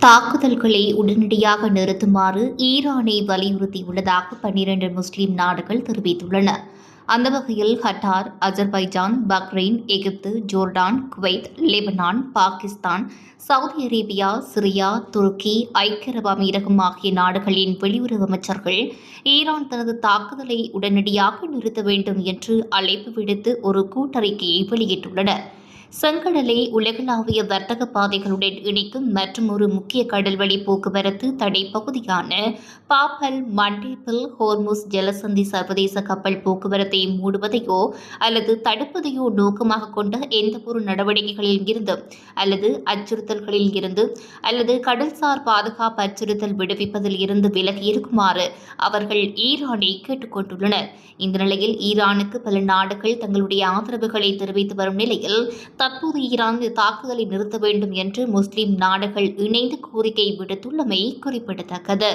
தாக்குதல்களை உடனடியாக நிறுத்துமாறு ஈரானை வலியுறுத்தியுள்ளதாக 12 முஸ்லிம் நாடுகள் தெரிவித்துள்ளன. அந்த வகையில் Qatar, Azerbaijan, Bahrain, Egypt, Jordan, Kuwait, Lebanon, Pakistan, Saudi Arabia, Syria, துருக்கி, ஐக்கிய அரபு அமீரகம் ஆகிய நாடுகளின் வெளியுறவு அமைச்சர்கள் ஈரான் தனது தாக்குதலை உடனடியாக நிறுத்த வேண்டும் என்று அழைப்பு விடுத்து ஒரு கூட்டறிக்கையை வெளியிட்டுள்ளனர். செங்கடலை உலகளாவிய வர்த்தக பாதைகளுடன் இணைக்கும் மற்றும் ஒரு முக்கிய கடல்வழி போக்குவரத்து தடை பகுதியான பாப்பல் மண்டேபில் ஹோர்முஸ் ஜலசந்தி சர்வதேச கப்பல் போக்குவரத்தை மூடுவதையோ அல்லது தடுப்பதையோ நோக்கமாக கொண்ட எந்தவொரு நடவடிக்கைகளில் இருந்து அல்லது அச்சுறுத்தல்களில் இருந்து அல்லது கடல்சார் பாதுகாப்பு அச்சுறுத்தல் விடுவிப்பதில் இருந்து விலகி இருக்குமாறு அவர்கள் ஈரானை கேட்டுக் கொண்டுள்ளனர். இந்த நிலையில் ஈரானுக்கு பல நாடுகள் தங்களுடைய ஆதரவுகளை தெரிவித்து வரும் நிலையில் தற்போது ஈரான் தாக்குதலை நிறுத்த வேண்டும் என்று முஸ்லிம் நாடுகள் இணைந்து கோரிக்கை விடுத்துள்ளமை குறிப்பிடத்தக்கது.